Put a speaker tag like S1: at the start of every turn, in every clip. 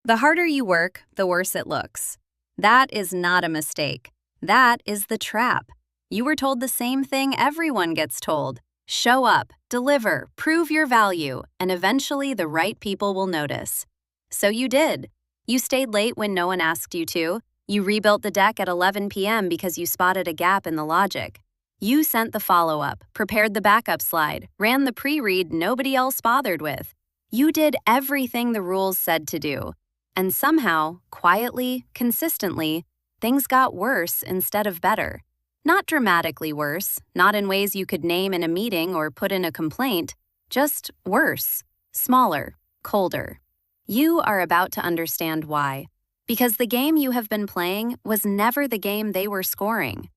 S1: The harder you work, the worse it looks. That is not a mistake. That is the trap. You were told the same thing everyone gets told. Show up, deliver, prove your value, and eventually the right people will notice. So you did. You stayed late when no one asked you to. You rebuilt the deck at 11 p.m. because you spotted a gap in the logic. You sent the follow-up, prepared the backup slide, ran the pre-read nobody else bothered with. You did everything the rules said to do. And somehow, quietly, consistently, things got worse instead of better. Not dramatically worse, not in ways you could name in a meeting or put in a complaint, just worse, smaller, colder. You are about to understand why. Because the game you have been playing was never the game they were scoring.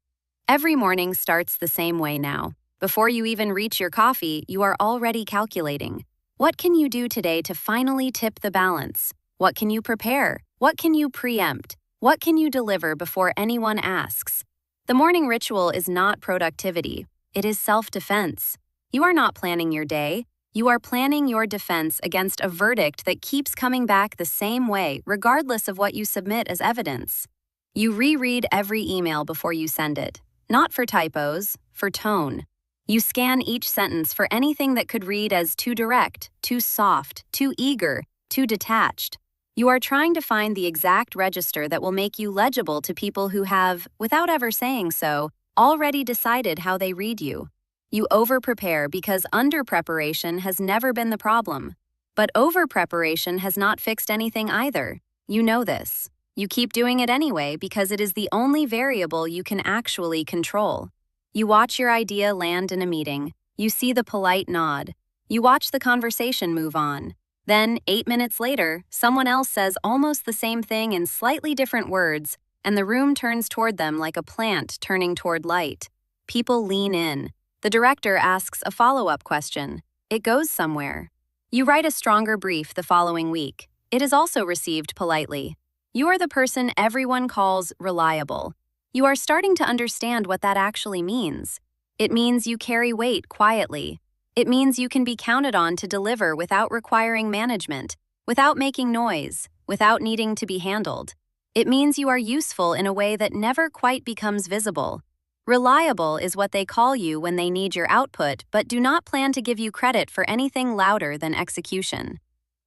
S1: Every morning starts the same way now. Before you even reach your coffee, you are already calculating. What can you do today to finally tip the balance? What can you prepare? What can you preempt? What can you deliver before anyone asks? The morning ritual is not productivity. It is self-defense. You are not planning your day. You are planning your defense against a verdict that keeps coming back the same way, regardless of what you submit as evidence. You reread every email before you send it. Not for typos, for tone. You scan each sentence for anything that could read as too direct, too soft, too eager, too detached. You are trying to find the exact register that will make you legible to people who have, without ever saying so, already decided how they read you. You over-prepare because under-preparation has never been the problem. But over-preparation has not fixed anything either. You know this. You keep doing it anyway because it is the only variable you can actually control. You watch your idea land in a meeting. You see the polite nod. You watch the conversation move on. Then, 8 minutes later, someone else says almost the same thing in slightly different words, and the room turns toward them like a plant turning toward light. People lean in. The director asks a follow-up question. It goes somewhere. You write a stronger brief the following week. It is also received politely. You are the person everyone calls reliable. You are starting to understand what that actually means. It means you carry weight quietly. It means you can be counted on to deliver without requiring management, without making noise, without needing to be handled. It means you are useful in a way that never quite becomes visible. Reliable is what they call you when they need your output but do not plan to give you credit for anything louder than execution.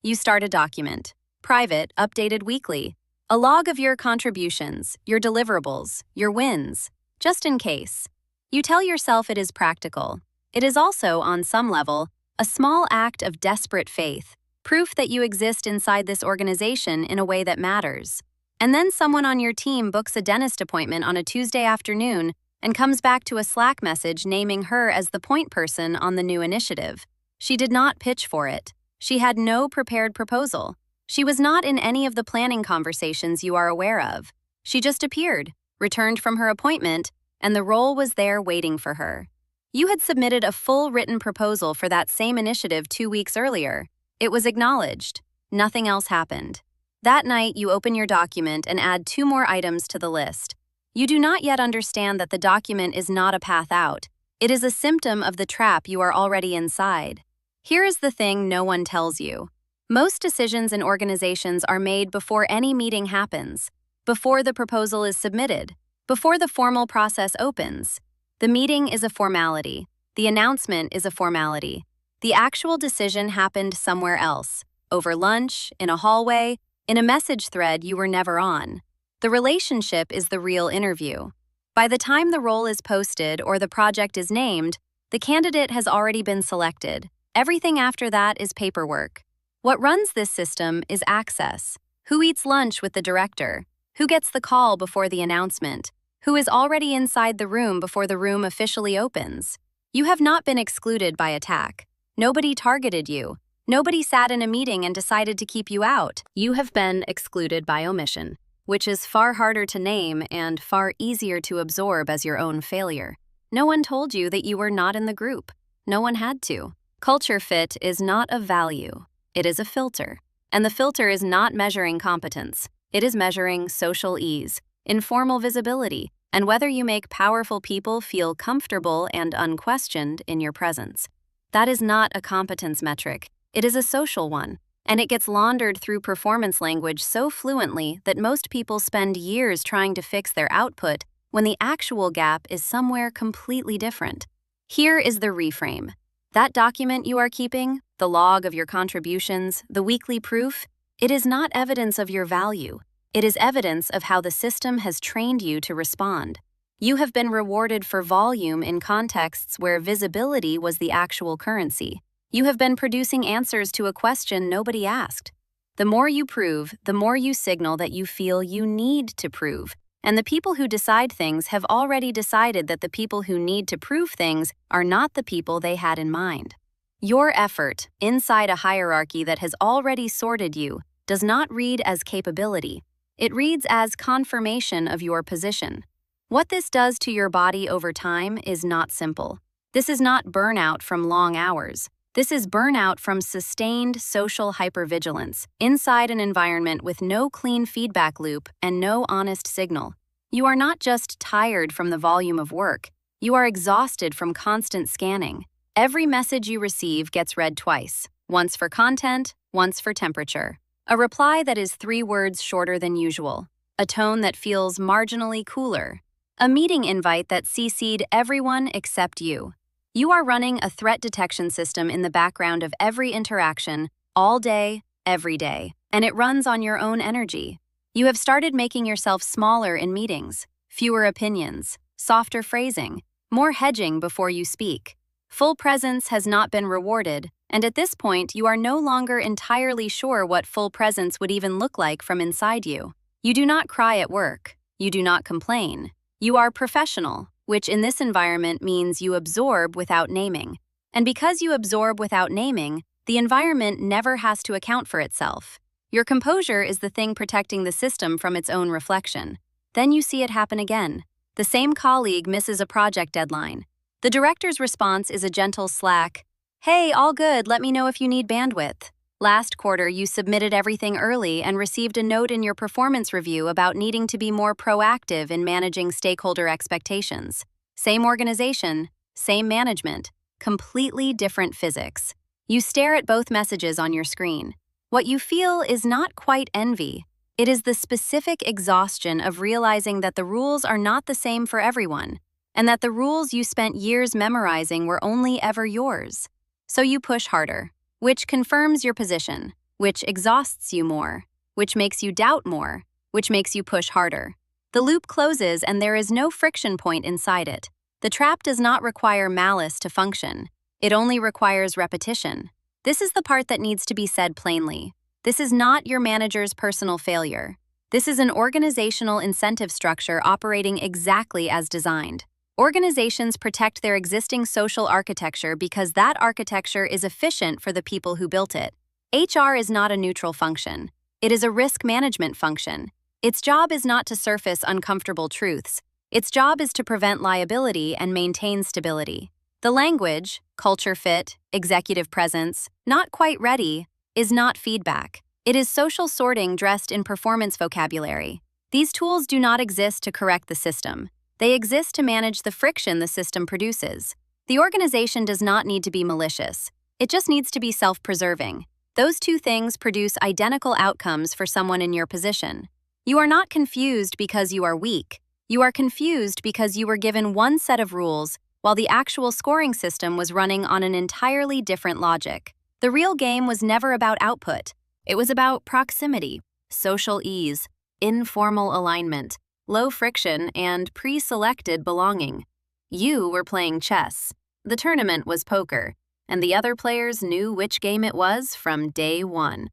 S1: You start a document. Private, updated weekly. A log of your contributions, your deliverables, your wins, just in case. You tell yourself it is practical. It is also, on some level, a small act of desperate faith, proof that you exist inside this organization in a way that matters. And then someone on your team books a dentist appointment on a Tuesday afternoon and comes back to a Slack message naming her as the point person on the new initiative. She did not pitch for it. She had no prepared proposal. She was not in any of the planning conversations you are aware of. She just appeared, returned from her appointment, and the role was there waiting for her. You had submitted a full written proposal for that same initiative 2 weeks earlier. It was acknowledged. Nothing else happened. That night, you open your document and add 2 more items to the list. You do not yet understand that the document is not a path out. It is a symptom of the trap you are already inside. Here is the thing no one tells you. Most decisions in organizations are made before any meeting happens, before the proposal is submitted, before the formal process opens. The meeting is a formality. The announcement is a formality. The actual decision happened somewhere else, over lunch, in a hallway, in a message thread you were never on. The relationship is the real interview. By the time the role is posted or the project is named, the candidate has already been selected. Everything after that is paperwork. What runs this system is access. Who eats lunch with the director? Who gets the call before the announcement? Who is already inside the room before the room officially opens? You have not been excluded by attack. Nobody targeted you. Nobody sat in a meeting and decided to keep you out. You have been excluded by omission, which is far harder to name and far easier to absorb as your own failure. No one told you that you were not in the group. No one had to. Culture fit is not a value. It is a filter. And the filter is not measuring competence. It is measuring social ease, informal visibility, and whether you make powerful people feel comfortable and unquestioned in your presence. That is not a competence metric. It is a social one. And it gets laundered through performance language so fluently that most people spend years trying to fix their output when the actual gap is somewhere completely different. Here is the reframe. That document you are keeping, the log of your contributions, the weekly proof, it is not evidence of your value. It is evidence of how the system has trained you to respond. You have been rewarded for volume in contexts where visibility was the actual currency. You have been producing answers to a question nobody asked. The more you prove, the more you signal that you feel you need to prove. And the people who decide things have already decided that the people who need to prove things are not the people they had in mind. Your effort, inside a hierarchy that has already sorted you, does not read as capability. It reads as confirmation of your position. What this does to your body over time is not simple. This is not burnout from long hours. This is burnout from sustained social hypervigilance, inside an environment with no clean feedback loop and no honest signal. You are not just tired from the volume of work, you are exhausted from constant scanning. Every message you receive gets read twice, once for content, once for temperature. A reply that is 3 words shorter than usual, a tone that feels marginally cooler, a meeting invite that CC'd everyone except you. You are running a threat detection system in the background of every interaction, all day, every day, and it runs on your own energy. You have started making yourself smaller in meetings, fewer opinions, softer phrasing, more hedging before you speak. Full presence has not been rewarded, and at this point you are no longer entirely sure what full presence would even look like from inside you. You do not cry at work. You do not complain. You are professional, which in this environment means you absorb without naming. And because you absorb without naming, the environment never has to account for itself. Your composure is the thing protecting the system from its own reflection. Then you see it happen again. The same colleague misses a project deadline. The director's response is a gentle slack. Hey, all good, let me know if you need bandwidth. Last quarter, you submitted everything early and received a note in your performance review about needing to be more proactive in managing stakeholder expectations. Same organization, same management, completely different physics. You stare at both messages on your screen. What you feel is not quite envy. It is the specific exhaustion of realizing that the rules are not the same for everyone, and that the rules you spent years memorizing were only ever yours. So you push harder, which confirms your position, which exhausts you more, which makes you doubt more, which makes you push harder. The loop closes and there is no friction point inside it. The trap does not require malice to function. It only requires repetition. This is the part that needs to be said plainly. This is not your manager's personal failure. This is an organizational incentive structure operating exactly as designed. Organizations protect their existing social architecture because that architecture is efficient for the people who built it. HR is not a neutral function. It is a risk management function. Its job is not to surface uncomfortable truths. Its job is to prevent liability and maintain stability. The language, culture fit, executive presence, not quite ready, is not feedback. It is social sorting dressed in performance vocabulary. These tools do not exist to correct the system. They exist to manage the friction the system produces. The organization does not need to be malicious. It just needs to be self-preserving. Those two things produce identical outcomes for someone in your position. You are not confused because you are weak. You are confused because you were given one set of rules while the actual scoring system was running on an entirely different logic. The real game was never about output. It was about proximity, social ease, informal alignment, low friction, and pre-selected belonging. You were playing chess. The tournament was poker, and the other players knew which game it was from day one.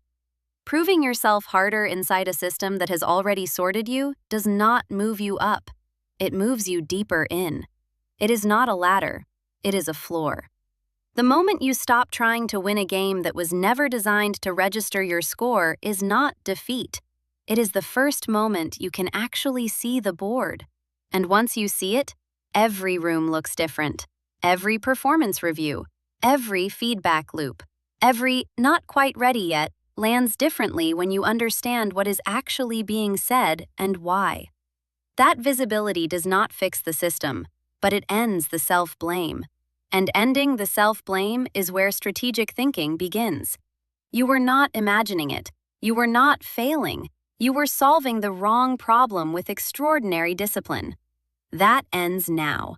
S1: Proving yourself harder inside a system that has already sorted you does not move you up. It moves you deeper in. It is not a ladder. It is a floor. The moment you stop trying to win a game that was never designed to register your score is not defeat. It is the first moment you can actually see the board. And once you see it, every room looks different. Every performance review, every feedback loop, every not quite ready yet lands differently when you understand what is actually being said and why. That visibility does not fix the system, but it ends the self-blame. And ending the self-blame is where strategic thinking begins. You were not imagining it. You were not failing. You were solving the wrong problem with extraordinary discipline. That ends now.